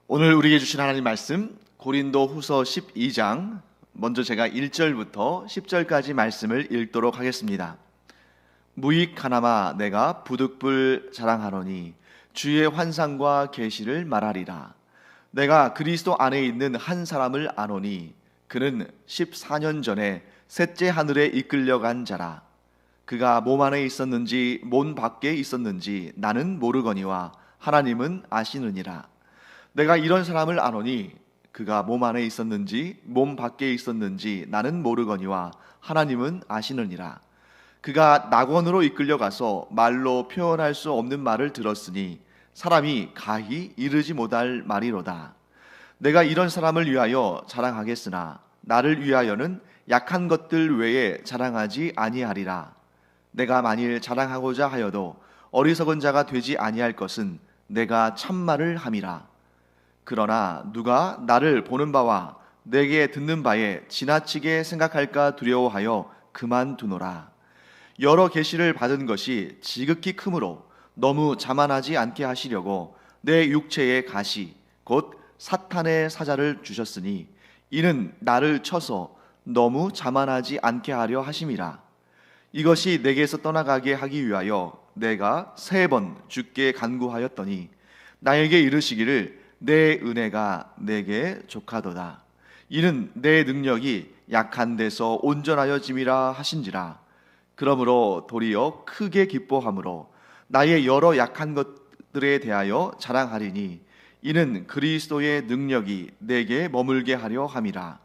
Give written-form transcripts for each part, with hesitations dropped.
오늘 우리에게 주신 하나님 말씀 고린도 후서 12장 먼저 제가 1절부터 10절까지 말씀을 읽도록 하겠습니다. 무익하나마 내가 부득불 자랑하노니 주의 환상과 계시를 말하리라. 내가 그리스도 안에 있는 한 사람을 아노니 그는 14년 전에 셋째 하늘에 이끌려간 자라. 그가 몸 안에 있었는지 몸 밖에 있었는지 나는 모르거니와 하나님은 아시느니라. 내가 이런 사람을 아노니 그가 몸 안에 있었는지 몸 밖에 있었는지 나는 모르거니와 하나님은 아시느니라. 그가 낙원으로 이끌려가서 말로 표현할 수 없는 말을 들었으니 사람이 가히 이르지 못할 말이로다. 내가 이런 사람을 위하여 자랑하겠으나 나를 위하여는 약한 것들 외에 자랑하지 아니하리라. 내가 만일 자랑하고자 하여도 어리석은 자가 되지 아니할 것은 내가 참말을 함이라. 그러나 누가 나를 보는 바와 내게 듣는 바에 지나치게 생각할까 두려워하여 그만두노라. 여러 계시를 받은 것이 지극히 크므로 너무 자만하지 않게 하시려고 내 육체의 가시 곧 사탄의 사자를 주셨으니 이는 나를 쳐서 너무 자만하지 않게 하려 하심이라. 이것이 내게서 떠나가게 하기 위하여 내가 3번 주께 간구하였더니 나에게 이르시기를 내 은혜가 내게 족하도다. 이는 내 능력이 약한 데서 온전하여짐이라 하신지라. 그러므로 도리어 크게 기뻐함으로 나의 여러 약한 것들에 대하여 자랑하리니 이는 그리스도의 능력이 내게 머물게 하려 함이라.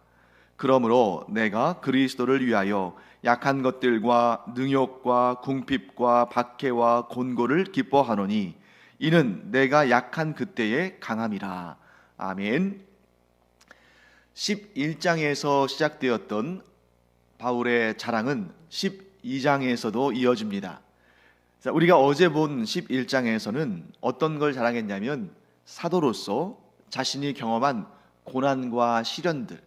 그러므로 내가 그리스도를 위하여 약한 것들과 능욕과 궁핍과 박해와 곤고를 기뻐하노니 이는 내가 약한 그때의 강함이라. 아멘. 11장에서 시작되었던 바울의 자랑은 12장에서도 이어집니다. 자, 우리가 어제 본 11장에서는 어떤 걸 자랑했냐면 사도로서 자신이 경험한 고난과 시련들,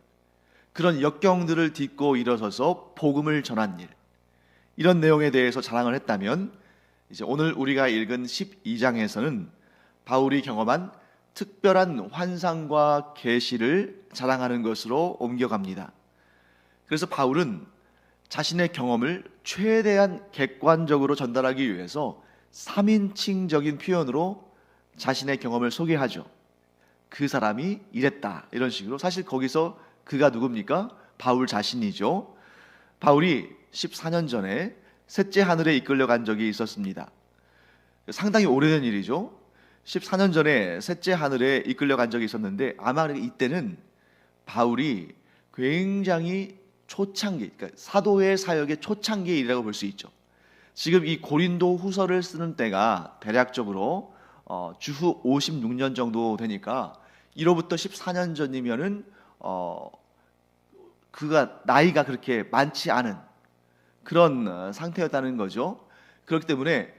그런 역경들을 딛고 일어서서 복음을 전한 일, 이런 내용에 대해서 자랑을 했다면 이제 오늘 우리가 읽은 12장에서는 바울이 경험한 특별한 환상과 계시를 자랑하는 것으로 옮겨갑니다. 그래서 바울은 자신의 경험을 최대한 객관적으로 전달하기 위해서 3인칭적인 표현으로 자신의 경험을 소개하죠. 그 사람이 이랬다, 이런 식으로. 사실 거기서 그가 누굽니까? 바울 자신이죠. 바울이 14년 전에 셋째 하늘에 이끌려간 적이 있었습니다. 상당히 오래된 일이죠. 14년 전에 셋째 하늘에 이끌려간 적이 있었는데 아마 이때는 바울이 굉장히 초창기, 그러니까 사도의 사역의 초창기의 일이라고 볼 수 있죠. 지금 이 고린도 후서를 쓰는 때가 대략적으로 주후 56년 정도 되니까 이로부터 14년 전이면은 그가 나이가 그렇게 많지 않은 그런 상태였다는 거죠. 그렇기 때문에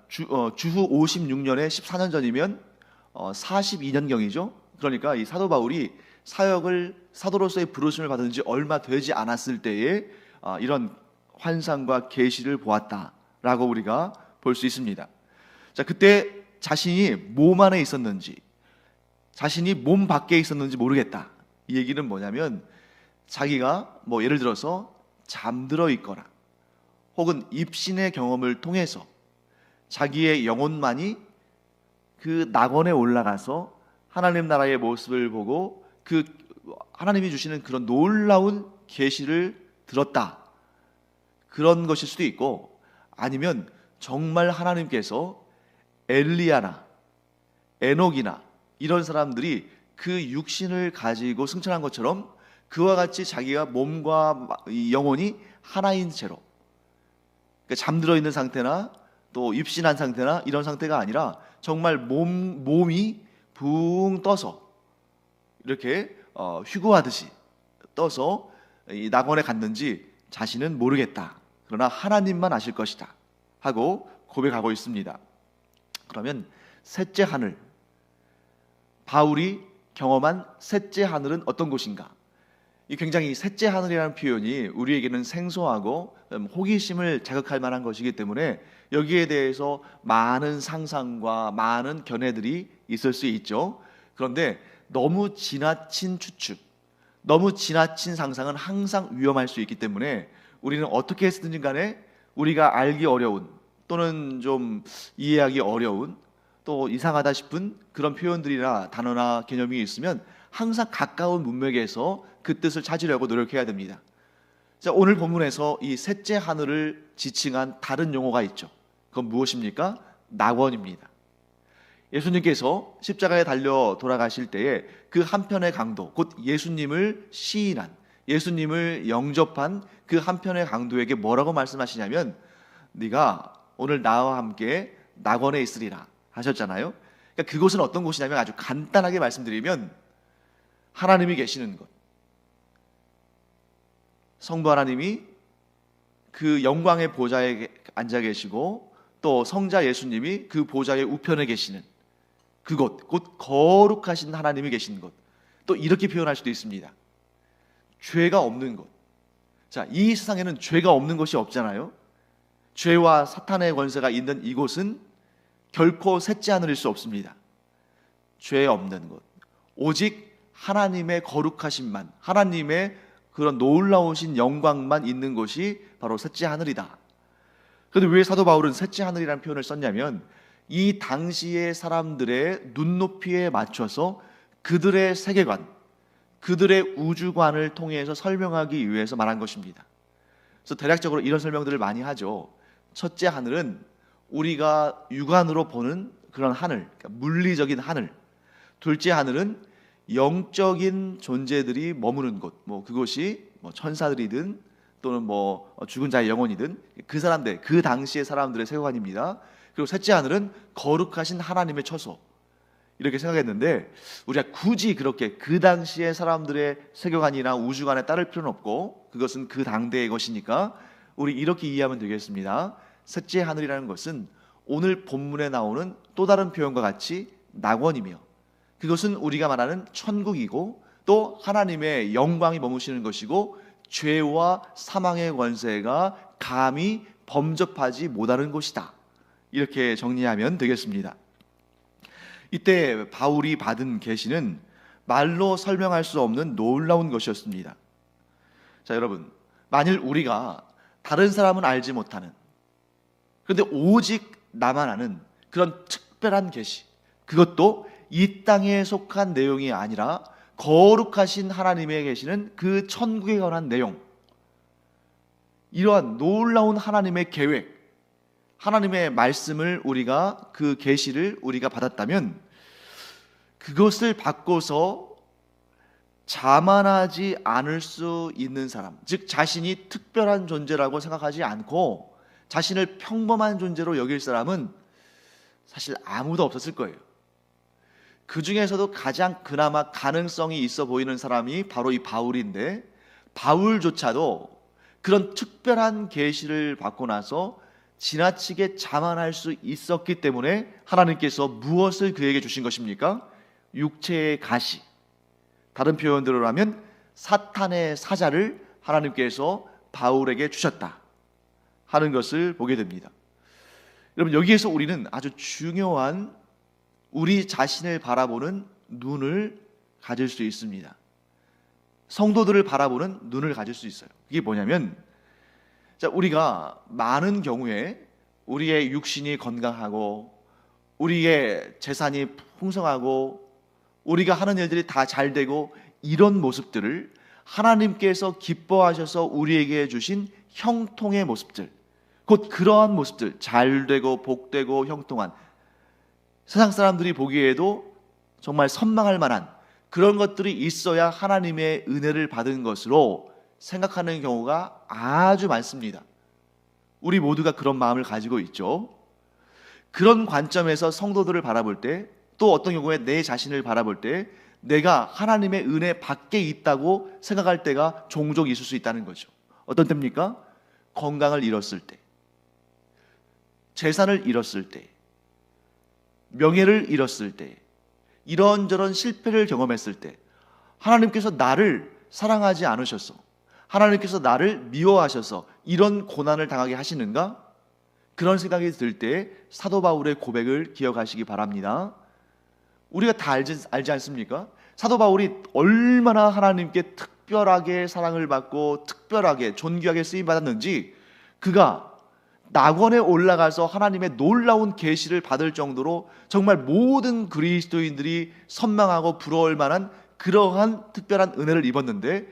주후 56년에 14년 전이면 42년경이죠. 그러니까 이 사도 바울이 사도로서의 부르심을 받은 지 얼마 되지 않았을 때에 이런 환상과 계시를 보았다라고 우리가 볼 수 있습니다. 자, 그때 자신이 몸 안에 있었는지 자신이 몸 밖에 있었는지 모르겠다. 이 얘기는 뭐냐면 자기가 뭐 예를 들어서 잠들어 있거나 혹은 입신의 경험을 통해서 자기의 영혼만이 그 낙원에 올라가서 하나님 나라의 모습을 보고 그 하나님이 주시는 그런 놀라운 계시를 들었다, 그런 것일 수도 있고, 아니면 정말 하나님께서 엘리야나 에녹이나 이런 사람들이 그 육신을 가지고 승천한 것처럼 그와 같이 자기가 몸과 영혼이 하나인 채로, 그러니까 잠들어 있는 상태나 또 입신한 상태나 이런 상태가 아니라 정말 몸이 붕 떠서 이렇게 휴거하듯이 떠서 이 낙원에 갔는지 자신은 모르겠다. 그러나 하나님만 아실 것이다 하고 고백하고 있습니다. 그러면 셋째 하늘, 바울이 경험한 셋째 하늘은 어떤 곳인가? 이 굉장히 셋째 하늘이라는 표현이 우리에게는 생소하고 호기심을 자극할 만한 것이기 때문에 여기에 대해서 많은 상상과 많은 견해들이 있을 수 있죠. 그런데 너무 지나친 추측, 너무 지나친 상상은 항상 위험할 수 있기 때문에 우리는 어떻게 했든지 간에 우리가 알기 어려운 또는 좀 이해하기 어려운 또 이상하다 싶은 그런 표현들이나 단어나 개념이 있으면 항상 가까운 문맥에서 그 뜻을 찾으려고 노력해야 됩니다. 자, 오늘 본문에서 이 셋째 하늘을 지칭한 다른 용어가 있죠. 그건 무엇입니까? 낙원입니다. 예수님께서 십자가에 달려 돌아가실 때에 그 한편의 강도, 곧 예수님을 시인한, 예수님을 영접한 그 한편의 강도에게 뭐라고 말씀하시냐면 네가 오늘 나와 함께 낙원에 있으리라 하셨잖아요. 그러니까 그곳은 어떤 곳이냐면 아주 간단하게 말씀드리면 하나님이 계시는 곳, 성부 하나님이 그 영광의 보좌에 앉아 계시고 또 성자 예수님이 그 보좌의 우편에 계시는 그곳, 곧 거룩하신 하나님이 계신 곳. 또 이렇게 표현할 수도 있습니다. 죄가 없는 곳. 자, 이 세상에는 죄가 없는 곳이 없잖아요. 죄와 사탄의 권세가 있는 이곳은 결코 셋째 하늘일 수 없습니다. 죄 없는 곳, 오직 하나님의 거룩하심만, 하나님의 그런 놀라우신 영광만 있는 곳이 바로 셋째 하늘이다. 그런데 왜 사도 바울은 셋째 하늘이라는 표현을 썼냐면 이 당시의 사람들의 눈높이에 맞춰서 그들의 세계관, 그들의 우주관을 통해서 설명하기 위해서 말한 것입니다. 그래서 대략적으로 이런 설명들을 많이 하죠. 첫째 하늘은 우리가 육안으로 보는 그런 하늘, 그러니까 물리적인 하늘. 둘째 하늘은 영적인 존재들이 머무는 곳, 그것이 천사들이든 또는 죽은 자의 영혼이든 그 사람들, 그 당시의 사람들의 세계관입니다. 그리고 셋째 하늘은 거룩하신 하나님의 처소, 이렇게 생각했는데 우리가 굳이 그렇게 그 당시의 사람들의 세계관이나 우주관에 따를 필요는 없고 그것은 그 당대의 것이니까 우리 이렇게 이해하면 되겠습니다. 셋째 하늘이라는 것은 오늘 본문에 나오는 또 다른 표현과 같이 낙원이며 그것은 우리가 말하는 천국이고 또 하나님의 영광이 머무시는 것이고 죄와 사망의 권세가 감히 범접하지 못하는 곳이다. 이렇게 정리하면 되겠습니다. 이때 바울이 받은 계시는 말로 설명할 수 없는 놀라운 것이었습니다. 자, 여러분, 만일 우리가 다른 사람은 알지 못하는, 그런데 오직 나만 아는 그런 특별한 계시, 그것도 이 땅에 속한 내용이 아니라 거룩하신 하나님의 계시는 그 천국에 관한 내용, 이러한 놀라운 하나님의 계획, 하나님의 말씀을 우리가 그 계시를 우리가 받았다면 그것을 받고서 자만하지 않을 수 있는 사람, 즉 자신이 특별한 존재라고 생각하지 않고 자신을 평범한 존재로 여길 사람은 사실 아무도 없었을 거예요. 그 중에서도 가장 그나마 가능성이 있어 보이는 사람이 바로 이 바울인데 바울조차도 그런 특별한 계시를 받고 나서 지나치게 자만할 수 있었기 때문에 하나님께서 무엇을 그에게 주신 것입니까? 육체의 가시, 다른 표현대로 하면 사탄의 사자를 하나님께서 바울에게 주셨다 하는 것을 보게 됩니다. 여러분, 여기에서 우리는 아주 중요한 우리 자신을 바라보는 눈을 가질 수 있습니다. 성도들을 바라보는 눈을 가질 수 있어요. 그게 뭐냐면, 자, 우리가 많은 경우에 우리의 육신이 건강하고 우리의 재산이 풍성하고 우리가 하는 일들이 다 잘 되고 이런 모습들을 하나님께서 기뻐하셔서 우리에게 주신 형통의 모습들, 곧 그러한 모습들, 잘 되고 복되고 형통한, 세상 사람들이 보기에도 정말 선망할 만한 그런 것들이 있어야 하나님의 은혜를 받은 것으로 생각하는 경우가 아주 많습니다. 우리 모두가 그런 마음을 가지고 있죠. 그런 관점에서 성도들을 바라볼 때, 또 어떤 경우에 내 자신을 바라볼 때 내가 하나님의 은혜 밖에 있다고 생각할 때가 종종 있을 수 있다는 거죠. 어떤 때입니까? 건강을 잃었을 때, 재산을 잃었을 때, 명예를 잃었을 때, 이런저런 실패를 경험했을 때 하나님께서 나를 사랑하지 않으셔서, 하나님께서 나를 미워하셔서 이런 고난을 당하게 하시는가? 그런 생각이 들 때 사도 바울의 고백을 기억하시기 바랍니다. 우리가 다 알지 않습니까? 사도 바울이 얼마나 하나님께 특별하게 사랑을 받고 특별하게 존귀하게 쓰임 받았는지, 그가 낙원에 올라가서 하나님의 놀라운 계시를 받을 정도로 정말 모든 그리스도인들이 선망하고 부러울 만한 그러한 특별한 은혜를 입었는데,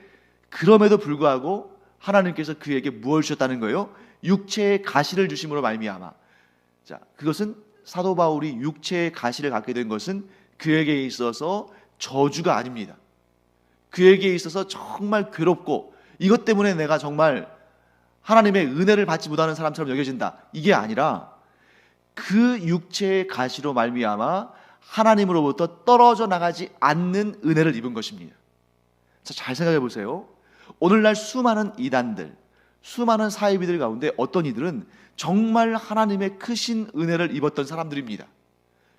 그럼에도 불구하고 하나님께서 그에게 무엇을 주셨다는 거예요? 육체의 가시를 주심으로 말미암아. 자, 그것은 사도 바울이 육체의 가시를 갖게 된 것은 그에게 있어서 저주가 아닙니다. 그에게 있어서 정말 괴롭고 이것 때문에 내가 정말 하나님의 은혜를 받지 못하는 사람처럼 여겨진다, 이게 아니라 그 육체의 가시로 말미암아 하나님으로부터 떨어져 나가지 않는 은혜를 입은 것입니다. 자, 잘 생각해 보세요. 오늘날 수많은 이단들, 수많은 사이비들 가운데 어떤 이들은 정말 하나님의 크신 은혜를 입었던 사람들입니다.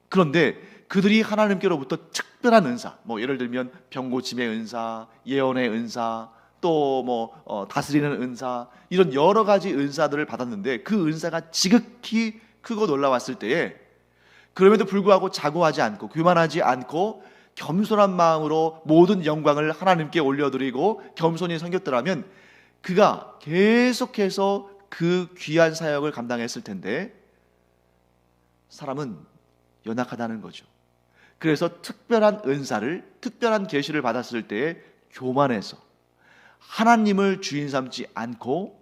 그런데 그들이 하나님께로부터 특별한 은사, 예를 들면 병고침의 은사, 예언의 은사, 또 다스리는 은사, 이런 여러 가지 은사들을 받았는데 그 은사가 지극히 크고 놀라웠을 때에 그럼에도 불구하고 자고하지 않고 교만하지 않고 겸손한 마음으로 모든 영광을 하나님께 올려드리고 겸손히 섬겼더라면 그가 계속해서 그 귀한 사역을 감당했을 텐데, 사람은 연약하다는 거죠. 그래서 특별한 은사를, 특별한 계시를 받았을 때에 교만해서 하나님을 주인 삼지 않고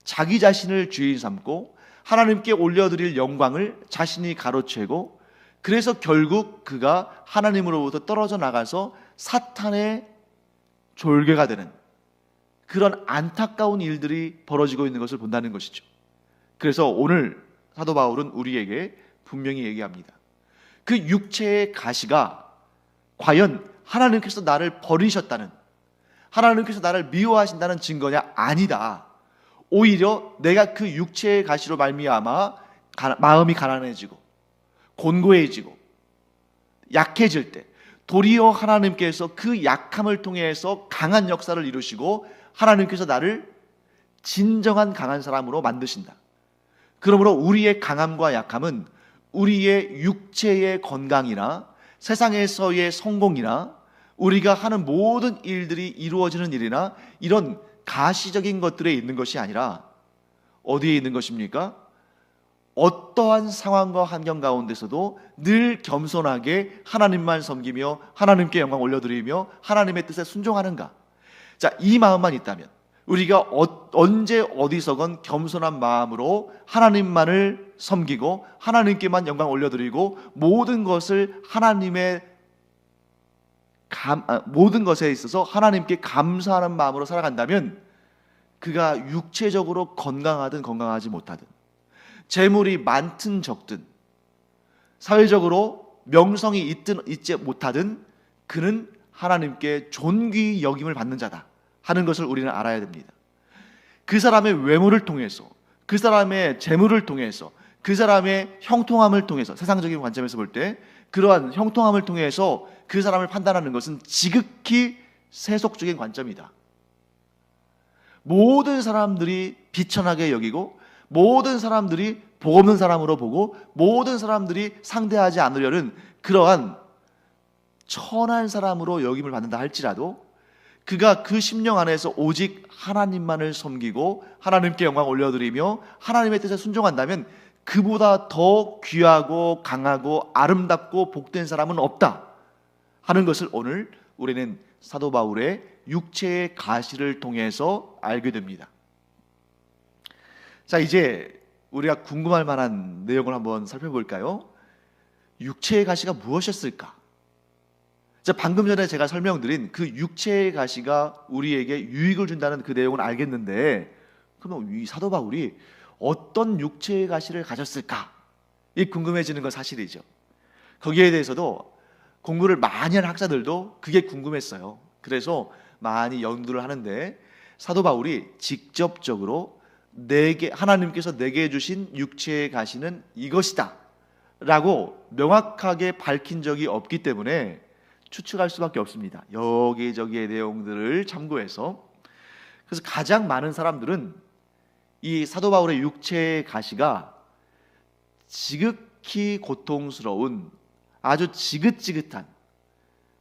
자기 자신을 주인 삼고 하나님께 올려드릴 영광을 자신이 가로채고, 그래서 결국 그가 하나님으로부터 떨어져 나가서 사탄의 졸개가 되는 그런 안타까운 일들이 벌어지고 있는 것을 본다는 것이죠. 그래서 오늘 사도 바울은 우리에게 분명히 얘기합니다. 그 육체의 가시가 과연 하나님께서 나를 버리셨다는, 하나님께서 나를 미워하신다는 증거냐? 아니다. 오히려 내가 그 육체의 가시로 말미암아 마음이 가난해지고 곤고해지고 약해질 때 도리어 하나님께서 그 약함을 통해서 강한 역사를 이루시고 하나님께서 나를 진정한 강한 사람으로 만드신다. 그러므로 우리의 강함과 약함은 우리의 육체의 건강이나 세상에서의 성공이나 우리가 하는 모든 일들이 이루어지는 일이나 이런 가시적인 것들에 있는 것이 아니라 어디에 있는 것입니까? 어떠한 상황과 환경 가운데서도 늘 겸손하게 하나님만 섬기며 하나님께 영광 올려드리며 하나님의 뜻에 순종하는가? 자, 이 마음만 있다면 우리가 언제 어디서건 겸손한 마음으로 하나님만을 섬기고 하나님께만 영광 올려드리고 모든 것을 모든 것에 있어서 하나님께 감사하는 마음으로 살아간다면 그가 육체적으로 건강하든 건강하지 못하든 재물이 많든 적든 사회적으로 명성이 있든 있지 못하든 그는 하나님께 존귀 여김을 받는 자다 하는 것을 우리는 알아야 됩니다. 그 사람의 외모를 통해서, 그 사람의 재물을 통해서, 그 사람의 형통함을 통해서, 세상적인 관점에서 볼 때 그러한 형통함을 통해서 그 사람을 판단하는 것은 지극히 세속적인 관점이다. 모든 사람들이 비천하게 여기고 모든 사람들이 복 없는 사람으로 보고 모든 사람들이 상대하지 않으려는 그러한 천한 사람으로 여김을 받는다 할지라도 그가 그 심령 안에서 오직 하나님만을 섬기고 하나님께 영광 올려드리며 하나님의 뜻에 순종한다면 그보다 더 귀하고 강하고 아름답고 복된 사람은 없다 하는 것을 오늘 우리는 사도 바울의 육체의 가시를 통해서 알게 됩니다. 자, 이제 우리가 궁금할 만한 내용을 한번 살펴볼까요? 육체의 가시가 무엇이었을까? 자, 방금 전에 제가 설명드린 그 육체의 가시가 우리에게 유익을 준다는 그 내용은 알겠는데, 그러면 이 사도 바울이 어떤 육체의 가시를 가졌을까? 이 궁금해지는 건 사실이죠. 거기에 대해서도 공부를 많이 한 학자들도 그게 궁금했어요. 그래서 많이 연구를 하는데 사도 바울이 직접적으로 하나님께서 내게 주신 육체의 가시는 이것이다 라고 명확하게 밝힌 적이 없기 때문에 추측할 수밖에 없습니다. 여기저기의 내용들을 참고해서. 그래서 가장 많은 사람들은 이 사도 바울의 육체의 가시가 지극히 고통스러운 아주 지긋지긋한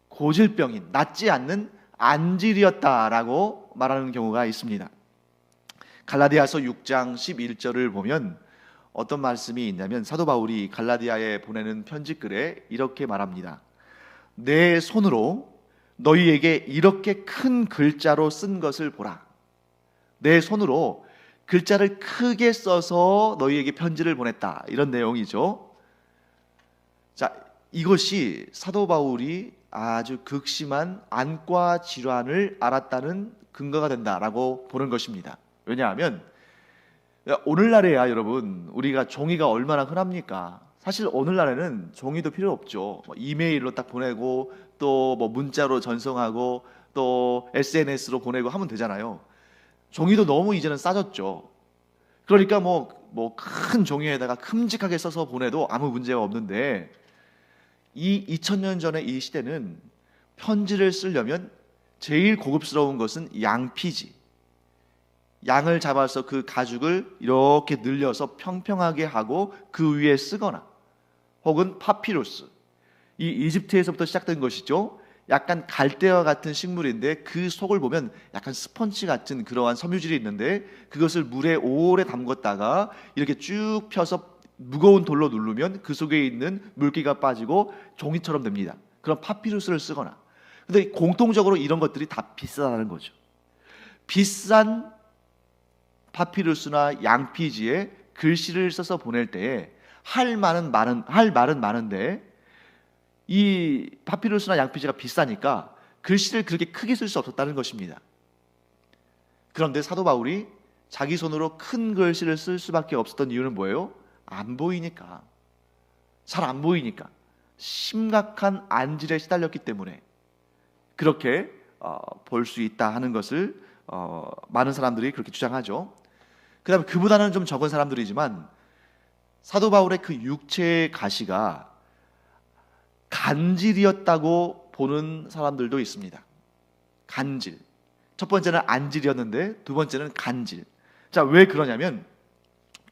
고질병인 낫지 않는 안질이었다라고 말하는 경우가 있습니다. 갈라디아서 6장 11절을 보면 어떤 말씀이 있냐면 사도 바울이 갈라디아에 보내는 편지글에 이렇게 말합니다. 내 손으로 너희에게 이렇게 큰 글자로 쓴 것을 보라. 내 손으로 글자를 크게 써서 너희에게 편지를 보냈다. 이런 내용이죠. 자, 이것이 사도 바울이 아주 극심한 안과 질환을 앓았다는 근거가 된다라고 보는 것입니다. 왜냐하면 오늘날에야 여러분 우리가 종이가 얼마나 흔합니까? 사실 오늘날에는 종이도 필요 없죠. 이메일로 딱 보내고 또 문자로 전송하고 또 SNS로 보내고 하면 되잖아요. 종이도 너무 이제는 싸졌죠. 그러니까 큰 종이에다가 큼직하게 써서 보내도 아무 문제가 없는데 이 2000년 전의 이 시대는 편지를 쓰려면 제일 고급스러운 것은 양피지. 양을 잡아서 그 가죽을 이렇게 늘려서 평평하게 하고 그 위에 쓰거나 혹은 파피루스, 이 이집트에서부터 시작된 것이죠. 약간 갈대와 같은 식물인데 그 속을 보면 약간 스펀지 같은 그러한 섬유질이 있는데 그것을 물에 오래 담궜다가 이렇게 쭉 펴서 무거운 돌로 누르면 그 속에 있는 물기가 빠지고 종이처럼 됩니다. 그런 파피루스를 쓰거나. 근데 공통적으로 이런 것들이 다 비싸다는 거죠. 비싼 파피루스나 양피지에 글씨를 써서 보낼 때에 할 말은 많은데 이 파피루스나 양피지가 비싸니까 글씨를 그렇게 크게 쓸 수 없었다는 것입니다. 그런데 사도 바울이 자기 손으로 큰 글씨를 쓸 수밖에 없었던 이유는 뭐예요? 안 보이니까. 잘 안 보이니까. 심각한 안질에 시달렸기 때문에 그렇게 볼 수 있다 하는 것을 많은 사람들이 그렇게 주장하죠. 그 다음에 그보다는 좀 적은 사람들이지만 사도 바울의 그 육체의 가시가 간질이었다고 보는 사람들도 있습니다. 간질. 첫 번째는 안질이었는데 두 번째는 간질. 자, 왜 그러냐면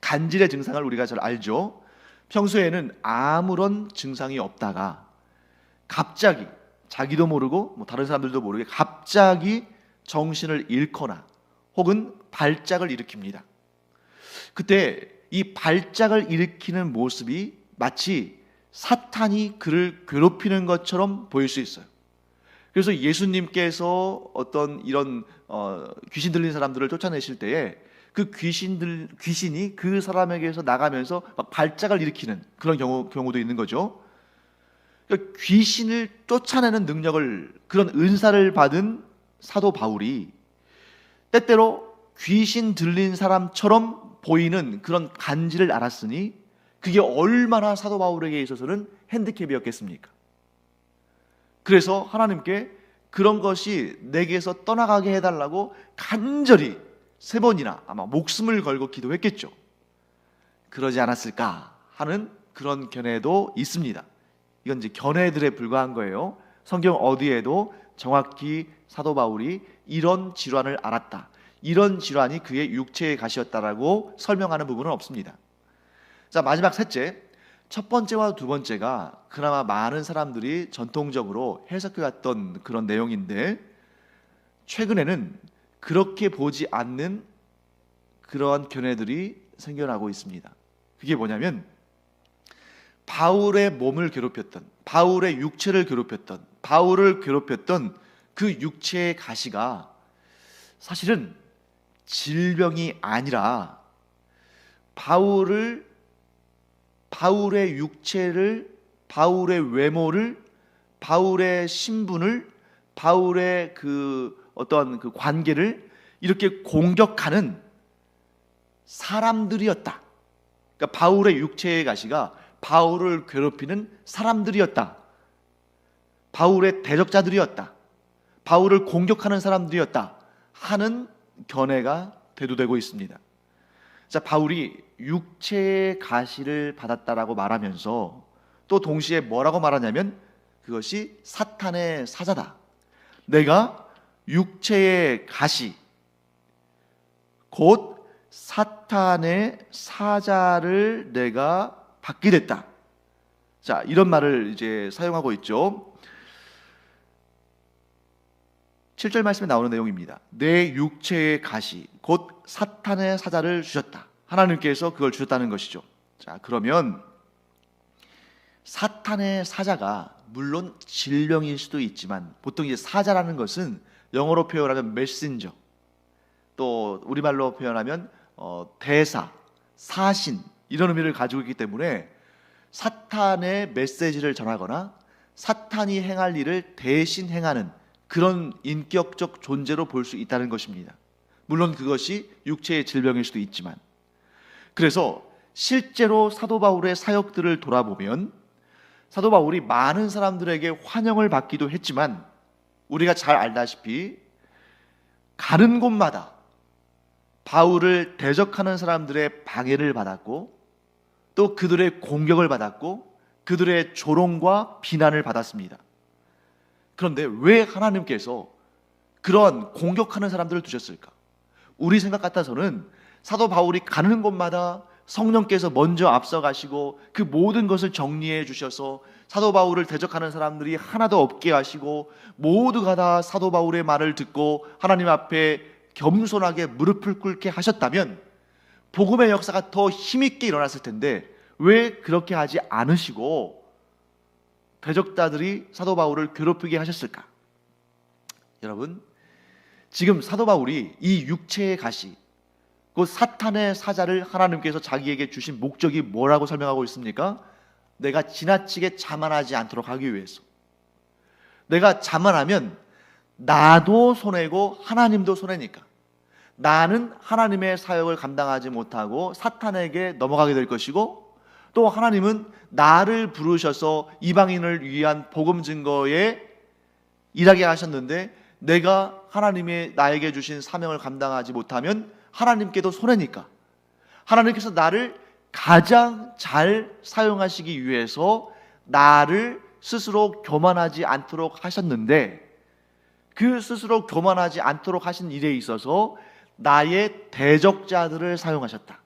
간질의 증상을 우리가 잘 알죠. 평소에는 아무런 증상이 없다가 갑자기 자기도 모르고 다른 사람들도 모르게 갑자기 정신을 잃거나 혹은 발작을 일으킵니다. 그때 이 발작을 일으키는 모습이 마치 사탄이 그를 괴롭히는 것처럼 보일 수 있어요. 그래서 예수님께서 어떤 이런 귀신 들린 사람들을 쫓아내실 때에 그 귀신이 그 사람에게서 나가면서 막 발작을 일으키는 그런 경우도 있는 거죠. 그러니까 귀신을 쫓아내는 능력을, 그런 은사를 받은 사도 바울이 때때로 귀신 들린 사람처럼 보이는 그런 간질을 알았으니 그게 얼마나 사도 바울에게 있어서는 핸디캡이었겠습니까? 그래서 하나님께 그런 것이 내게서 떠나가게 해달라고 간절히 3번이나 아마 목숨을 걸고 기도했겠죠. 그러지 않았을까 하는 그런 견해도 있습니다. 이건 이제 견해들에 불과한 거예요. 성경 어디에도 정확히 사도 바울이 이런 질환을 앓았다, 이런 질환이 그의 육체의 가시였다라고 설명하는 부분은 없습니다. 자, 마지막 셋째, 첫 번째와 두 번째가 그나마 많은 사람들이 전통적으로 해석해왔던 그런 내용인데 최근에는 그렇게 보지 않는 그러한 견해들이 생겨나고 있습니다. 그게 뭐냐면 바울의 몸을 괴롭혔던, 바울의 육체를 괴롭혔던, 바울을 괴롭혔던 그 육체의 가시가 사실은 질병이 아니라 바울의 육체를, 바울의 외모를, 바울의 신분을, 바울의 어떤 그 관계를 이렇게 공격하는 사람들이었다. 그러니까 바울의 육체의 가시가 바울을 괴롭히는 사람들이었다. 바울의 대적자들이었다. 바울을 공격하는 사람들이었다 하는 견해가 대두되고 있습니다. 자, 바울이 육체의 가시를 받았다라고 말하면서 또 동시에 뭐라고 말하냐면 그것이 사탄의 사자다. 내가 육체의 가시, 곧 사탄의 사자를 내가 받게 됐다. 자, 이런 말을 이제 사용하고 있죠. 7절 말씀에 나오는 내용입니다. 내 육체의 가시 곧 사탄의 사자를 주셨다. 하나님께서 그걸 주셨다는 것이죠. 자, 그러면 사탄의 사자가 물론 질병일 수도 있지만 보통 이제 사자라는 것은 영어로 표현하면 메신저, 또 우리말로 표현하면 대사, 사신 이런 의미를 가지고 있기 때문에 사탄의 메시지를 전하거나 사탄이 행할 일을 대신 행하는 그런 인격적 존재로 볼 수 있다는 것입니다. 물론 그것이 육체의 질병일 수도 있지만, 그래서 실제로 사도 바울의 사역들을 돌아보면 사도 바울이 많은 사람들에게 환영을 받기도 했지만 우리가 잘 알다시피 가는 곳마다 바울을 대적하는 사람들의 방해를 받았고 또 그들의 공격을 받았고 그들의 조롱과 비난을 받았습니다. 그런데 왜 하나님께서 그런 공격하는 사람들을 두셨을까? 우리 생각 같아서는 사도 바울이 가는 곳마다 성령께서 먼저 앞서가시고 그 모든 것을 정리해 주셔서 사도 바울을 대적하는 사람들이 하나도 없게 하시고 모두가 다 사도 바울의 말을 듣고 하나님 앞에 겸손하게 무릎을 꿇게 하셨다면 복음의 역사가 더 힘있게 일어났을 텐데 왜 그렇게 하지 않으시고 대적자들이 사도 바울을 괴롭히게 하셨을까? 여러분, 지금 사도 바울이 이 육체의 가시 그 사탄의 사자를 하나님께서 자기에게 주신 목적이 뭐라고 설명하고 있습니까? 내가 지나치게 자만하지 않도록 하기 위해서. 내가 자만하면 나도 손해고 하나님도 손해니까. 나는 하나님의 사역을 감당하지 못하고 사탄에게 넘어가게 될 것이고 또 하나님은 나를 부르셔서 이방인을 위한 복음 증거에 일하게 하셨는데 내가 하나님의 나에게 주신 사명을 감당하지 못하면 하나님께도 손해니까 하나님께서 나를 가장 잘 사용하시기 위해서 나를 스스로 교만하지 않도록 하셨는데 그 스스로 교만하지 않도록 하신 일에 있어서 나의 대적자들을 사용하셨다.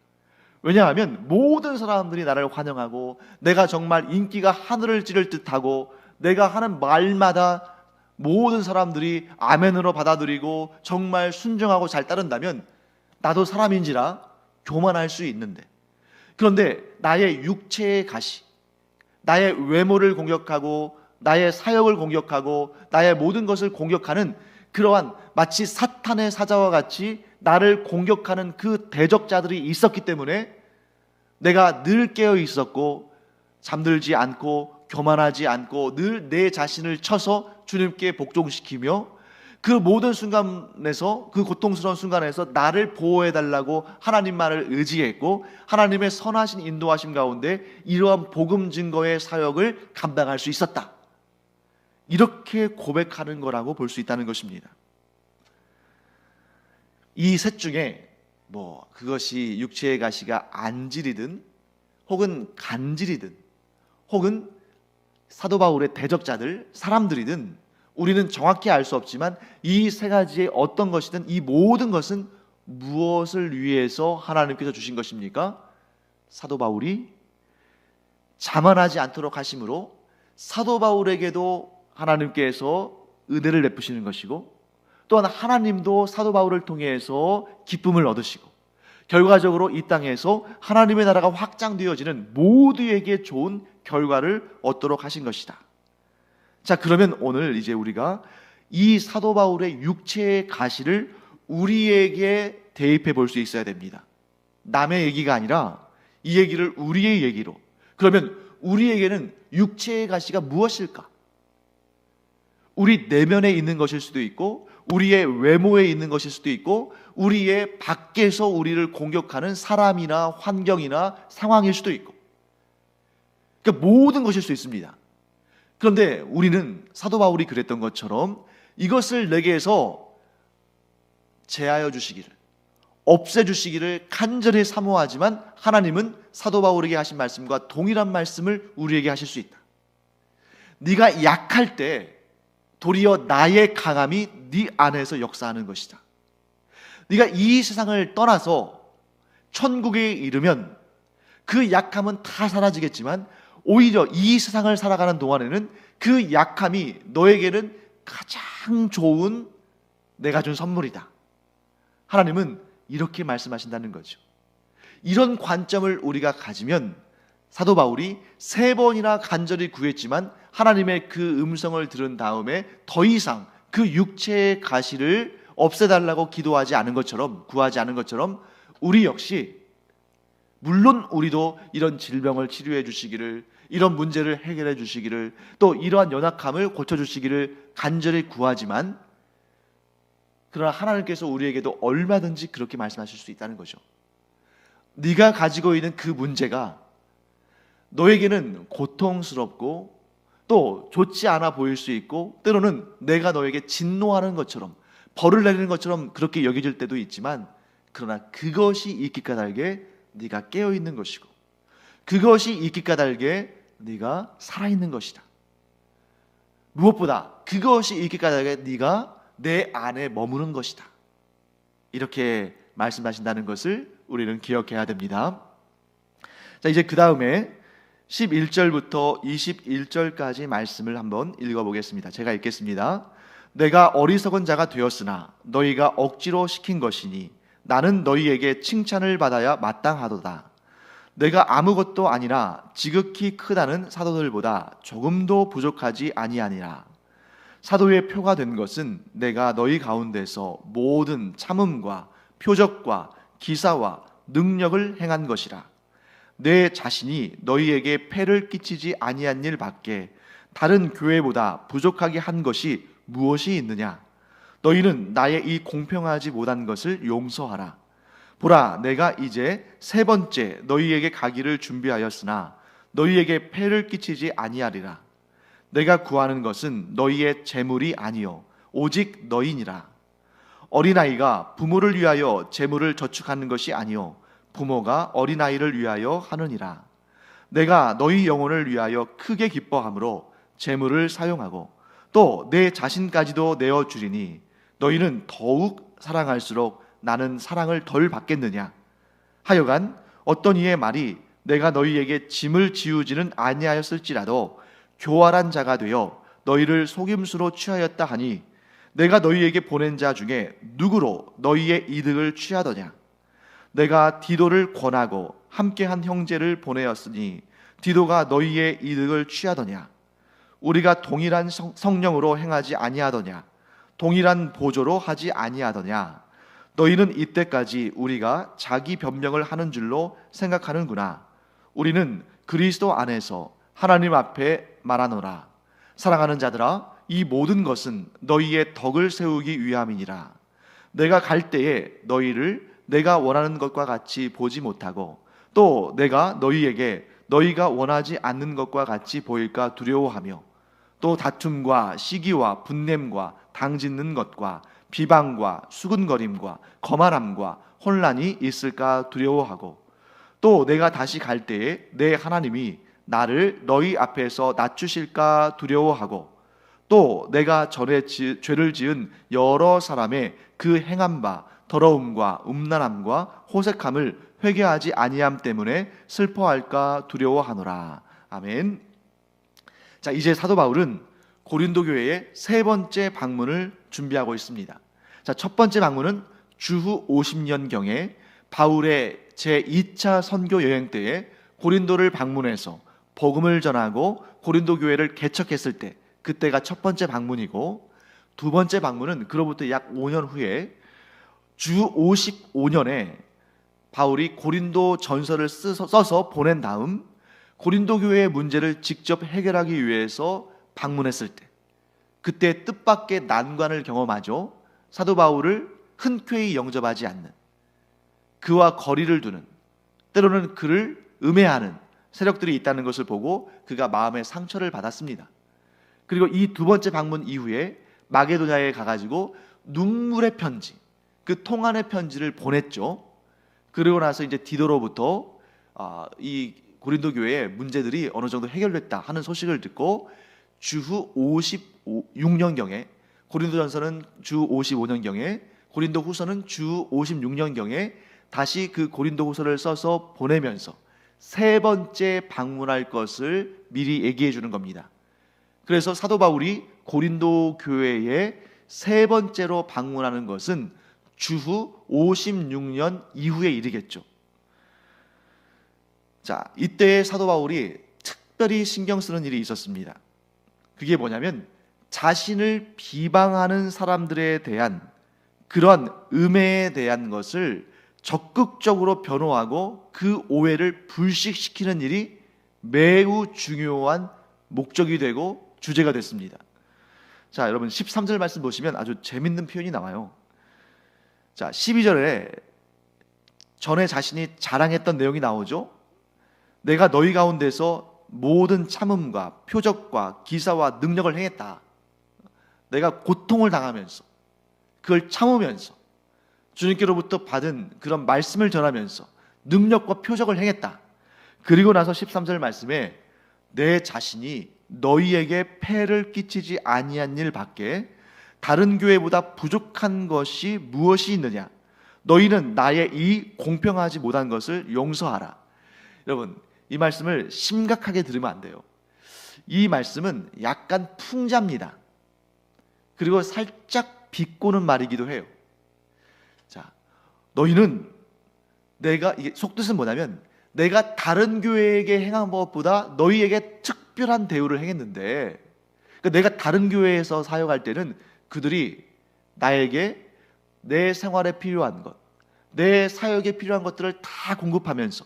왜냐하면 모든 사람들이 나를 환영하고 내가 정말 인기가 하늘을 찌를 듯하고 내가 하는 말마다 모든 사람들이 아멘으로 받아들이고 정말 순종하고 잘 따른다면 나도 사람인지라 교만할 수 있는데, 그런데 나의 육체의 가시, 나의 외모를 공격하고 나의 사역을 공격하고 나의 모든 것을 공격하는 그러한 마치 사탄의 사자와 같이 나를 공격하는 그 대적자들이 있었기 때문에 내가 늘 깨어 있었고 잠들지 않고 교만하지 않고 늘 내 자신을 쳐서 주님께 복종시키며 그 모든 순간에서 그 고통스러운 순간에서 나를 보호해달라고 하나님 말을 의지했고 하나님의 선하신 인도하심 가운데 이러한 복음 증거의 사역을 감당할 수 있었다. 이렇게 고백하는 거라고 볼 수 있다는 것입니다. 이 셋 중에 그것이 육체의 가시가 안질이든 혹은 간질이든 혹은 사도 바울의 대적자들 사람들이든 우리는 정확히 알 수 없지만 이 세 가지의 어떤 것이든 이 모든 것은 무엇을 위해서 하나님께서 주신 것입니까? 사도 바울이 자만하지 않도록 하심으로 사도 바울에게도 하나님께서 은혜를 베푸시는 것이고 또한 하나님도 사도 바울을 통해서 기쁨을 얻으시고 결과적으로 이 땅에서 하나님의 나라가 확장되어지는 모두에게 좋은 결과를 얻도록 하신 것이다. 자, 그러면 오늘 이제 우리가 이 사도 바울의 육체의 가시를 우리에게 대입해 볼 수 있어야 됩니다. 남의 얘기가 아니라 이 얘기를 우리의 얘기로. 그러면 우리에게는 육체의 가시가 무엇일까? 우리 내면에 있는 것일 수도 있고 우리의 외모에 있는 것일 수도 있고 우리의 밖에서 우리를 공격하는 사람이나 환경이나 상황일 수도 있고, 그러니까 모든 것일 수 있습니다. 그런데 우리는 사도 바울이 그랬던 것처럼 이것을 내게서 제하여 주시기를, 없애주시기를 간절히 사모하지만 하나님은 사도 바울에게 하신 말씀과 동일한 말씀을 우리에게 하실 수 있다. 네가 약할 때 도리어 나의 강함이 네 안에서 역사하는 것이다. 네가 이 세상을 떠나서 천국에 이르면 그 약함은 다 사라지겠지만 오히려 이 세상을 살아가는 동안에는 그 약함이 너에게는 가장 좋은 내가 준 선물이다. 하나님은 이렇게 말씀하신다는 거죠. 이런 관점을 우리가 가지면 사도 바울이 3번이나 간절히 구했지만 하나님의 그 음성을 들은 다음에 더 이상 그 육체의 가시를 없애달라고 기도하지 않은 것처럼, 구하지 않은 것처럼 우리 역시, 물론 우리도 이런 질병을 치료해 주시기를, 이런 문제를 해결해 주시기를, 또 이러한 연약함을 고쳐 주시기를 간절히 구하지만, 그러나 하나님께서 우리에게도 얼마든지 그렇게 말씀하실 수 있다는 거죠. 네가 가지고 있는 그 문제가 너에게는 고통스럽고 또 좋지 않아 보일 수 있고, 때로는 내가 너에게 진노하는 것처럼, 벌을 내리는 것처럼 그렇게 여겨질 때도 있지만, 그러나 그것이 있기 까닭에 네가 깨어있는 것이고, 그것이 있기 까닭에 네가 살아있는 것이다. 무엇보다 그것이 있기 까닭에 네가 내 안에 머무는 것이다. 이렇게 말씀하신다는 것을 우리는 기억해야 됩니다. 자, 이제 그 다음에 11절부터 21절까지 말씀을 한번 읽어보겠습니다. 제가 읽겠습니다. 내가 어리석은 자가 되었으나 너희가 억지로 시킨 것이니 나는 너희에게 칭찬을 받아야 마땅하도다. 내가 아무것도 아니라 지극히 크다는 사도들보다 조금도 부족하지 아니하니라. 사도의 표가 된 것은 내가 너희 가운데서 모든 참음과 표적과 기사와 능력을 행한 것이라. 내 자신이 너희에게 폐를 끼치지 아니한 일 밖에 다른 교회보다 부족하게 한 것이 무엇이 있느냐? 너희는 나의 이 공평하지 못한 것을 용서하라. 보라, 내가 이제 3번째 너희에게 가기를 준비하였으나 너희에게 폐를 끼치지 아니하리라. 내가 구하는 것은 너희의 재물이 아니요 오직 너희니라. 어린아이가 부모를 위하여 재물을 저축하는 것이 아니요 부모가 어린아이를 위하여 하느니라. 내가 너희 영혼을 위하여 크게 기뻐함으로 재물을 사용하고 또 내 자신까지도 내어주리니 너희는 더욱 사랑할수록 나는 사랑을 덜 받겠느냐? 하여간 어떤 이의 말이 내가 너희에게 짐을 지우지는 아니하였을지라도 교활한 자가 되어 너희를 속임수로 취하였다 하니 내가 너희에게 보낸 자 중에 누구로 너희의 이득을 취하더냐? 내가 디도를 권하고 함께한 형제를 보내었으니 디도가 너희의 이득을 취하더냐? 우리가 동일한 성령으로 행하지 아니하더냐? 동일한 보조로 하지 아니하더냐? 너희는 이때까지 우리가 자기 변명을 하는 줄로 생각하는구나. 우리는 그리스도 안에서 하나님 앞에 말하노라. 사랑하는 자들아, 이 모든 것은 너희의 덕을 세우기 위함이니라. 내가 갈 때에 너희를 내가 원하는 것과 같이 보지 못하고 또 내가 너희에게 너희가 원하지 않는 것과 같이 보일까 두려워하며 또 다툼과 시기와 분냄과 당짓는 것과 비방과 수군거림과 거만함과 혼란이 있을까 두려워하고 또 내가 다시 갈 때에 내 하나님이 나를 너희 앞에서 낮추실까 두려워하고 또 내가 전에 죄를 지은 여러 사람의 그 행한 바 더러움과 음란함과 호색함을 회개하지 아니함 때문에 슬퍼할까 두려워하노라. 아멘. 자, 이제 사도 바울은 고린도 교회의 3번째 방문을 준비하고 있습니다. 자, 첫 번째 방문은 주후 50년경에 바울의 제2차 선교 여행 때에 고린도를 방문해서 복음을 전하고 고린도 교회를 개척했을 때, 그때가 첫 번째 방문이고, 두 번째 방문은 그로부터 약 5년 후에 주 55년에 바울이 고린도 전서를 써서 보낸 다음 고린도 교회의 문제를 직접 해결하기 위해서 방문했을 때, 그때 뜻밖의 난관을 경험하죠. 사도 바울을 흔쾌히 영접하지 않는, 그와 거리를 두는, 때로는 그를 음해하는 세력들이 있다는 것을 보고 그가 마음의 상처를 받았습니다. 그리고 이 두 번째 방문 이후에 마게도냐에 가가지고 눈물의 편지, 그 통안의 편지를 보냈죠. 그리고 나서 이제 디도로부터 이 고린도 교회의 문제들이 어느 정도 해결됐다 하는 소식을 듣고 주후 56년경에, 고린도전서는 주 55년경에, 고린도후서는 주 56년경에 다시 그 고린도후서를 써서 보내면서 세 번째 방문할 것을 미리 얘기해 주는 겁니다. 그래서 사도 바울이 고린도 교회에 세 번째로 방문하는 것은 주후 56년 이후에 일이겠죠. 자, 이때 사도 바울이 특별히 신경 쓰는 일이 있었습니다. 그게 뭐냐면 자신을 비방하는 사람들에 대한 그런 음해에 대한 것을 적극적으로 변호하고 그 오해를 불식시키는 일이 매우 중요한 목적이 되고 주제가 됐습니다. 자, 여러분 13절 말씀 보시면 아주 재밌는 표현이 나와요. 자, 12절에 전에 자신이 자랑했던 내용이 나오죠. 내가 너희 가운데서 모든 참음과 표적과 기사와 능력을 행했다. 내가 고통을 당하면서 그걸 참으면서 주님께로부터 받은 그런 말씀을 전하면서 능력과 표적을 행했다. 그리고 나서 13절 말씀에 내 자신이 너희에게 폐를 끼치지 아니한 일 밖에 다른 교회보다 부족한 것이 무엇이 있느냐? 너희는 나의 이 공평하지 못한 것을 용서하라. 여러분, 이 말씀을 심각하게 들으면 안 돼요. 이 말씀은 약간 풍자입니다. 그리고 살짝 비꼬는 말이기도 해요. 자, 너희는 이게 속뜻은 뭐냐면 내가 다른 교회에게 행한 것보다 너희에게 특별한 대우를 행했는데, 그러니까 내가 다른 교회에서 사역할 때는 그들이 나에게 내 생활에 필요한 것, 내 사역에 필요한 것들을 다 공급하면서,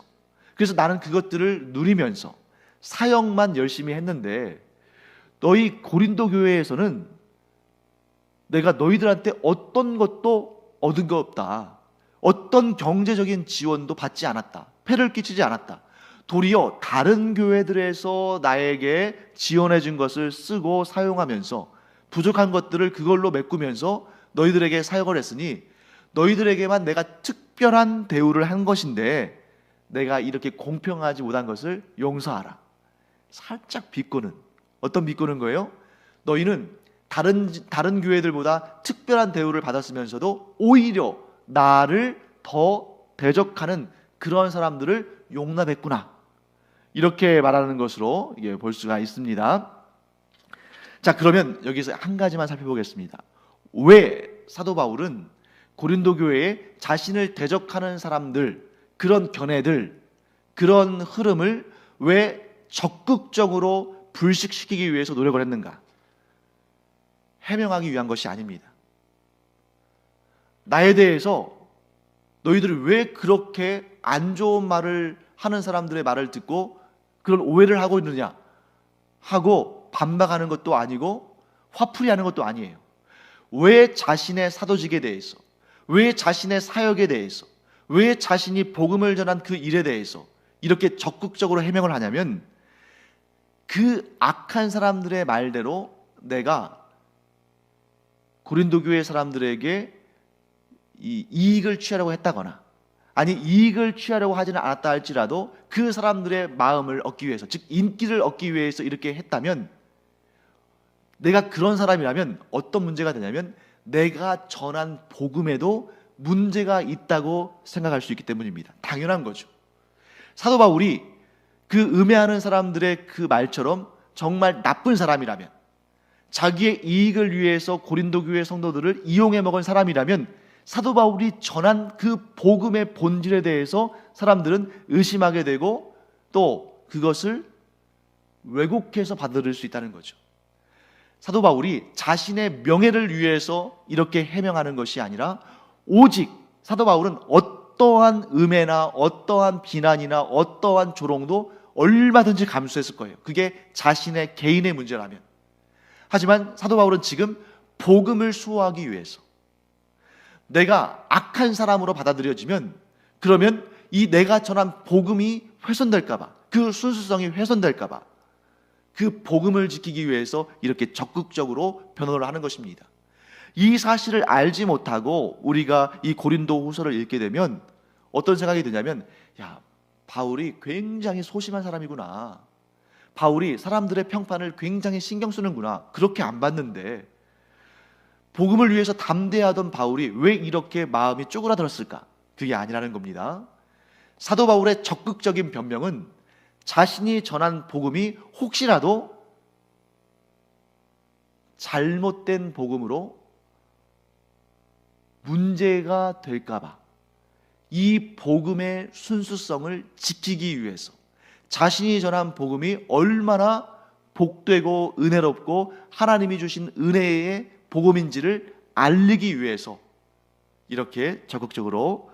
그래서 나는 그것들을 누리면서 사역만 열심히 했는데, 너희 고린도 교회에서는 내가 너희들한테 어떤 것도 얻은 거 없다. 어떤 경제적인 지원도 받지 않았다. 폐를 끼치지 않았다. 도리어 다른 교회들에서 나에게 지원해 준 것을 쓰고 사용하면서 부족한 것들을 그걸로 메꾸면서 너희들에게 사역을 했으니 너희들에게만 내가 특별한 대우를 한 것인데 내가 이렇게 공평하지 못한 것을 용서하라. 살짝 비꼬는, 어떤 비꼬는 거예요? 너희는 다른 교회들보다 특별한 대우를 받았으면서도 오히려 나를 더 대적하는 그런 사람들을 용납했구나. 이렇게 말하는 것으로 볼 수가 있습니다. 자, 그러면 여기서 한 가지만 살펴보겠습니다. 왜 사도 바울은 고린도 교회에 자신을 대적하는 사람들, 그런 견해들, 그런 흐름을 왜 적극적으로 불식시키기 위해서 노력을 했는가? 해명하기 위한 것이 아닙니다. 나에 대해서 너희들이 왜 그렇게 안 좋은 말을 하는 사람들의 말을 듣고 그런 오해를 하고 있느냐 하고 반박하는 것도 아니고 화풀이하는 것도 아니에요. 왜 자신의 사도직에 대해서, 왜 자신의 사역에 대해서, 왜 자신이 복음을 전한 그 일에 대해서 이렇게 적극적으로 해명을 하냐면 그 악한 사람들의 말대로 내가 고린도 교회 사람들에게 이 이익을 취하려고 했다거나 아니 이익을 취하려고 하지는 않았다 할지라도 그 사람들의 마음을 얻기 위해서, 즉 인기를 얻기 위해서 이렇게 했다면, 내가 그런 사람이라면 어떤 문제가 되냐면 내가 전한 복음에도 문제가 있다고 생각할 수 있기 때문입니다. 당연한 거죠. 사도 바울이 그 음해하는 사람들의 그 말처럼 정말 나쁜 사람이라면, 자기의 이익을 위해서 고린도 교회 성도들을 이용해 먹은 사람이라면 사도 바울이 전한 그 복음의 본질에 대해서 사람들은 의심하게 되고 또 그것을 왜곡해서 받아들일 수 있다는 거죠. 사도 바울이 자신의 명예를 위해서 이렇게 해명하는 것이 아니라 오직 사도 바울은 어떠한 음해나 어떠한 비난이나 어떠한 조롱도 얼마든지 감수했을 거예요. 그게 자신의 개인의 문제라면. 하지만 사도 바울은 지금 복음을 수호하기 위해서, 내가 악한 사람으로 받아들여지면 그러면 이 내가 전한 복음이 훼손될까봐, 그 순수성이 훼손될까봐 그 복음을 지키기 위해서 이렇게 적극적으로 변호를 하는 것입니다. 이 사실을 알지 못하고 우리가 이 고린도 후서를 읽게 되면 어떤 생각이 드냐면, 야, 바울이 굉장히 소심한 사람이구나, 바울이 사람들의 평판을 굉장히 신경 쓰는구나, 그렇게 안 봤는데 복음을 위해서 담대하던 바울이 왜 이렇게 마음이 쪼그라들었을까? 그게 아니라는 겁니다. 사도 바울의 적극적인 변명은 자신이 전한 복음이 혹시라도 잘못된 복음으로 문제가 될까봐 이 복음의 순수성을 지키기 위해서, 자신이 전한 복음이 얼마나 복되고 은혜롭고 하나님이 주신 은혜의 복음인지를 알리기 위해서 이렇게 적극적으로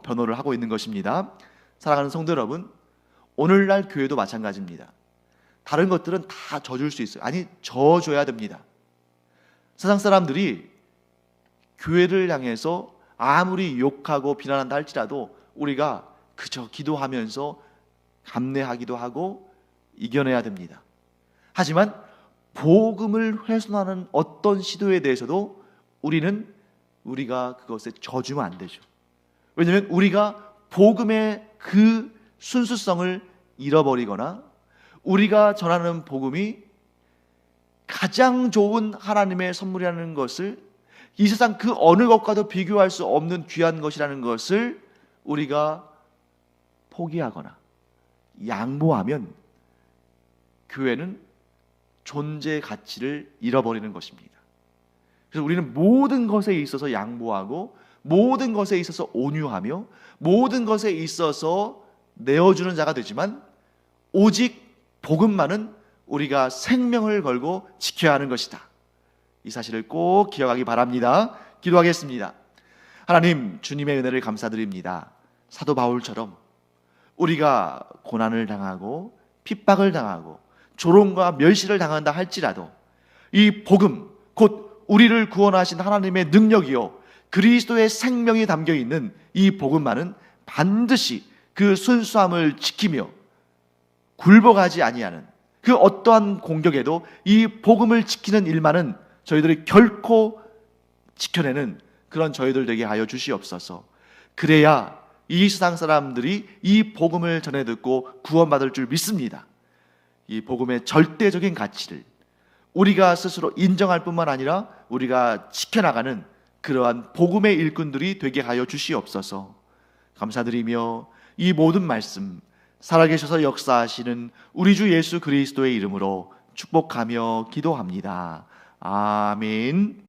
변호를 하고 있는 것입니다. 사랑하는 성도 여러분, 오늘날 교회도 마찬가지입니다. 다른 것들은 다 져줄 수 있어요. 아니, 져줘야 됩니다. 세상 사람들이 교회를 향해서 아무리 욕하고 비난한다 할지라도 우리가 그저 기도하면서 감내하기도 하고 이겨내야 됩니다. 하지만 복음을 훼손하는 어떤 시도에 대해서도 우리가 그것에 져주면 안 되죠. 왜냐하면 우리가 복음의 그 순수성을 잃어버리거나 우리가 전하는 복음이 가장 좋은 하나님의 선물이라는 것을, 이 세상 그 어느 것과도 비교할 수 없는 귀한 것이라는 것을 우리가 포기하거나 양보하면 교회는 존재 가치를 잃어버리는 것입니다. 그래서 우리는 모든 것에 있어서 양보하고 모든 것에 있어서 온유하며 모든 것에 있어서 내어주는 자가 되지만 오직 복음만은 우리가 생명을 걸고 지켜야 하는 것이다. 이 사실을 꼭 기억하기 바랍니다. 기도하겠습니다. 하나님, 주님의 은혜를 감사드립니다. 사도 바울처럼 우리가 고난을 당하고 핍박을 당하고 조롱과 멸시를 당한다 할지라도 이 복음, 곧 우리를 구원하신 하나님의 능력이요 그리스도의 생명이 담겨있는 이 복음만은 반드시 그 순수함을 지키며 굴복하지 아니하는, 그 어떠한 공격에도 이 복음을 지키는 일만은 저희들이 결코 지켜내는 그런 저희들 되게 하여 주시옵소서. 그래야 이 세상 사람들이 이 복음을 전해 듣고 구원받을 줄 믿습니다. 이 복음의 절대적인 가치를 우리가 스스로 인정할 뿐만 아니라 우리가 지켜나가는 그러한 복음의 일꾼들이 되게 하여 주시옵소서. 감사드리며 이 모든 말씀 살아계셔서 역사하시는 우리 주 예수 그리스도의 이름으로 축복하며 기도합니다. 아멘.